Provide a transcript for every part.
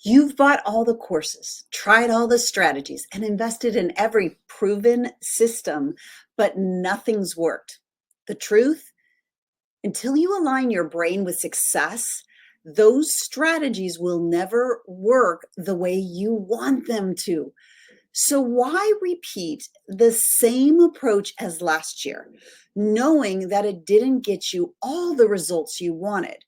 You've bought all the courses, tried all the strategies, and invested in every proven system, but nothing's worked. The truth, until you align your brain with success, those strategies will never work the way you want them to. So, why repeat the same approach as last year, knowing that it didn't get you all the results you wanted?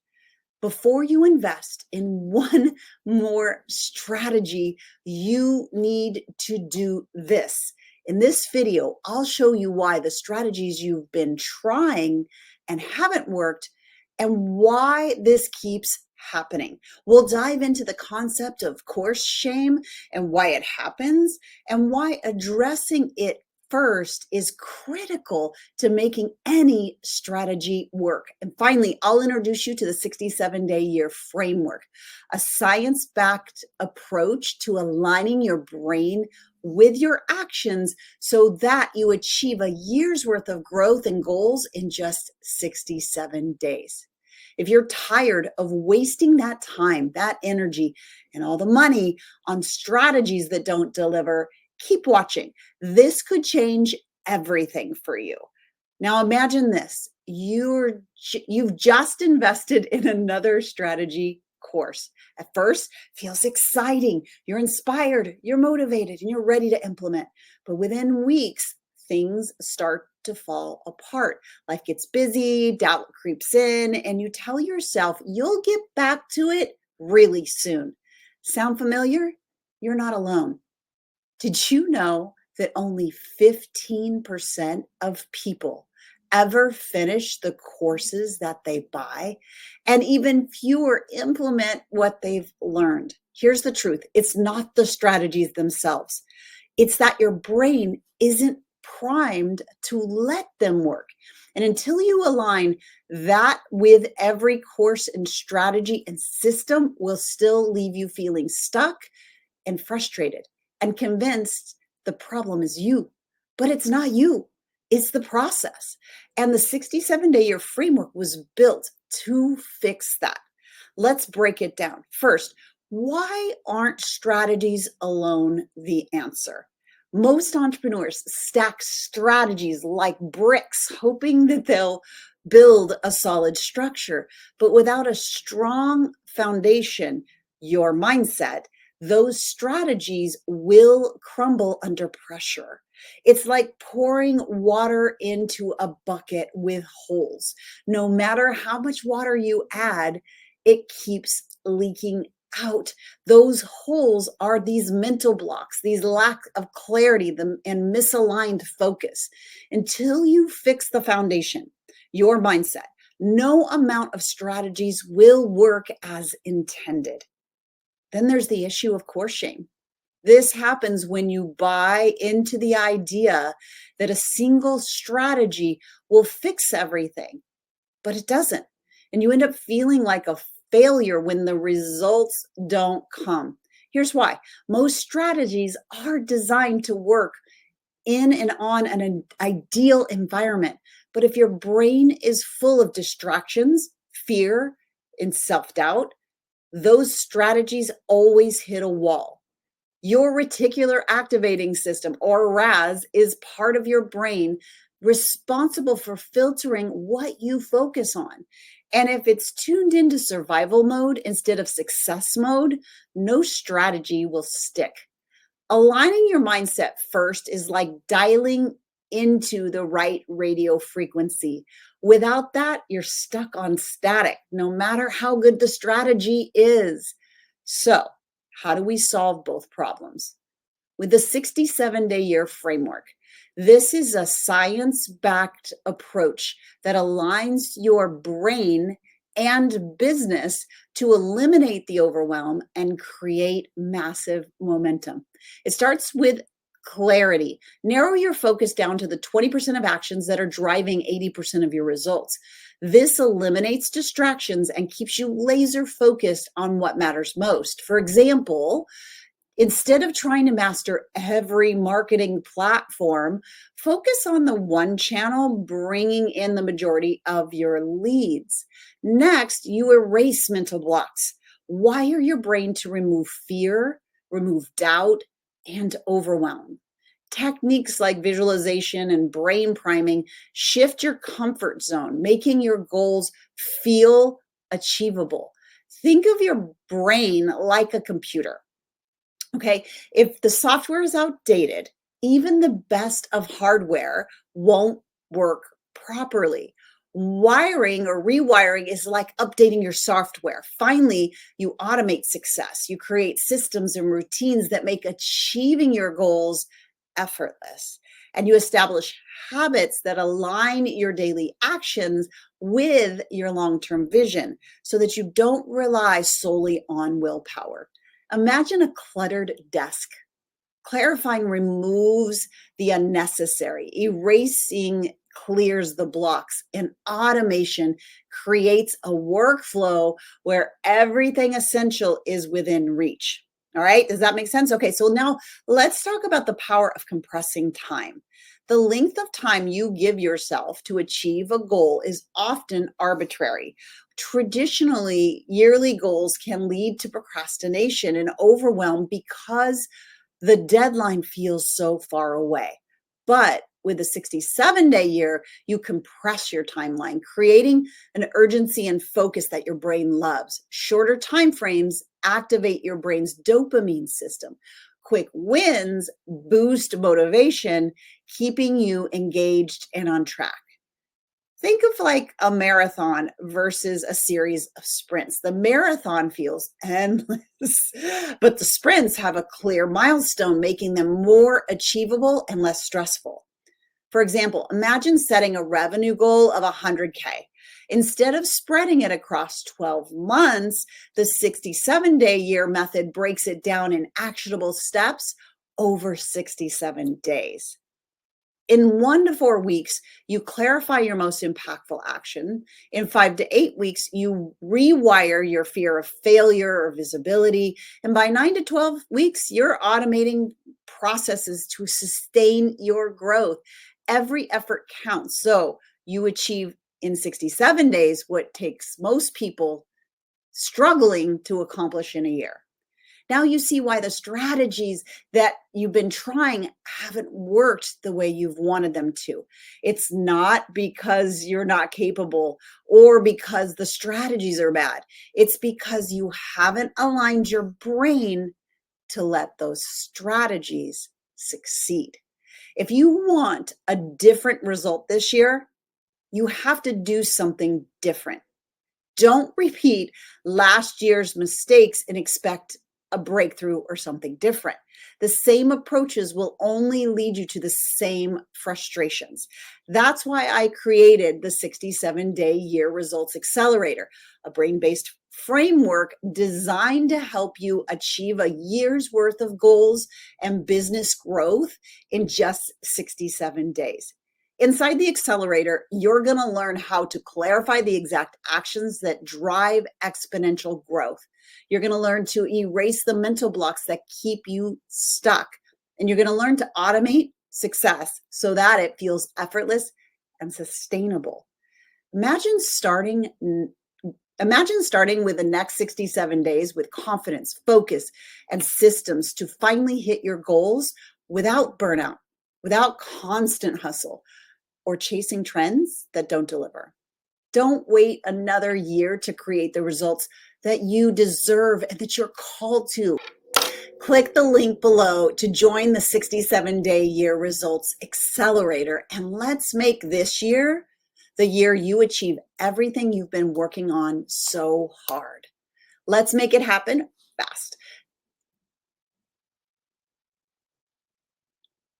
Before you invest in one more strategy, you need to do this. In this video, I'll show you why the strategies you've been trying and haven't worked and why this keeps happening. We'll dive into the concept of course shame and why it happens and why addressing it first is critical to making any strategy work. And finally, I'll introduce you to the 67-day year framework, a science-backed approach to aligning your brain with your actions so that you achieve a year's worth of growth and goals in just 67 days. If you're tired of wasting that time, that energy, and all the money on strategies that don't deliver, keep watching. This could change everything for you. Now imagine this. You've just invested in another strategy course. At first, feels exciting. You're inspired, you're motivated, and you're ready to implement. But within weeks, things start to fall apart. Life gets busy, doubt creeps in, and you tell yourself you'll get back to it really soon. Sound familiar? You're not alone. Did you know that only 15% of people ever finish the courses that they buy, and even fewer implement what they've learned? Here's the truth. It's not the strategies themselves. It's that your brain isn't primed to let them work. And until you align that with every course and strategy and system will still leave you feeling stuck and frustrated and convinced the problem is you. But it's not you, it's the process. And the 67-day year framework was built to fix that. Let's break it down. First, why aren't strategies alone the answer? Most entrepreneurs stack strategies like bricks, hoping that they'll build a solid structure. But without a strong foundation, your mindset, those strategies will crumble under pressure. It's like pouring water into a bucket with holes. No matter how much water you add, it keeps leaking out. Those holes are these mental blocks, these lack of clarity and misaligned focus. Until you fix the foundation, your mindset, no amount of strategies will work as intended. Then there's the issue of course shame. This happens when you buy into the idea that a single strategy will fix everything, but it doesn't. And you end up feeling like a failure when the results don't come. Here's why. Most strategies are designed to work in and on an ideal environment. But if your brain is full of distractions, fear, and self-doubt, those strategies always hit a wall. Your reticular activating system, or RAS, is part of your brain responsible for filtering what you focus on. And if it's tuned into survival mode instead of success mode, no strategy will stick. Aligning your mindset first is like dialing into the right radio frequency. Without that, you're stuck on static, no matter how good the strategy is. So, how do we solve both problems? With the 67-day year framework, this is a science-backed approach that aligns your brain and business to eliminate the overwhelm and create massive momentum. It starts with clarity. Narrow your focus down to the 20% of actions that are driving 80% of your results. This eliminates distractions and keeps you laser focused on what matters most. For example, instead of trying to master every marketing platform, focus on the one channel bringing in the majority of your leads. Next, you erase mental blocks. Wire your brain to remove fear, remove doubt, and overwhelm. Techniques like visualization and brain priming shift your comfort zone, making your goals feel achievable. Think of your brain like a computer. Okay. If the software is outdated, even the best of hardware won't work properly. Wiring or rewiring is like updating your software. Finally, you automate success. You create systems and routines that make achieving your goals effortless. And you establish habits that align your daily actions with your long term vision so that you don't rely solely on willpower. Imagine a cluttered desk. Clarifying removes the unnecessary, erasing clears the blocks, and automation creates a workflow where everything essential is within reach. All right, does that make sense? Okay, so now let's talk about the power of compressing time. The length of time you give yourself to achieve a goal is often arbitrary. Traditionally, yearly goals can lead to procrastination and overwhelm because the deadline feels so far away. But with a 67-day year, you compress your timeline, creating an urgency and focus that your brain loves. Shorter time frames activate your brain's dopamine system. Quick wins boost motivation, keeping you engaged and on track. Think of like a marathon versus a series of sprints. The marathon feels endless, but the sprints have a clear milestone, making them more achievable and less stressful. For example, imagine setting a revenue goal of 100K. Instead of spreading it across 12 months, the 67-day year method breaks it down in actionable steps over 67 days. In 1 to 4 weeks, you clarify your most impactful action. In 5 to 8 weeks, you rewire your fear of failure or visibility. And by 9 to 12 weeks, you're automating processes to sustain your growth. Every effort counts. So you achieve in 67 days what takes most people struggling to accomplish in a year. Now you see why the strategies that you've been trying haven't worked the way you've wanted them to. It's not because you're not capable or because the strategies are bad. It's because you haven't aligned your brain to let those strategies succeed. If you want a different result this year, you have to do something different. Don't repeat last year's mistakes and expect a breakthrough or something different. The same approaches will only lead you to the same frustrations. That's why I created the 67-day year results accelerator, a brain-based framework designed to help you achieve a year's worth of goals and business growth in just 67 days. Inside the accelerator, you're going to learn how to clarify the exact actions that drive exponential growth. You're going to learn to erase the mental blocks that keep you stuck. And you're going to learn to automate success so that it feels effortless and sustainable. Imagine starting with the next 67 days with confidence, focus, and systems to finally hit your goals without burnout, without constant hustle, or chasing trends that don't deliver. Don't wait another year to create the results that you deserve and that you're called to. Click the link below to join the 67-day year results accelerator, and let's make this year the year you achieve everything you've been working on so hard. Let's make it happen fast.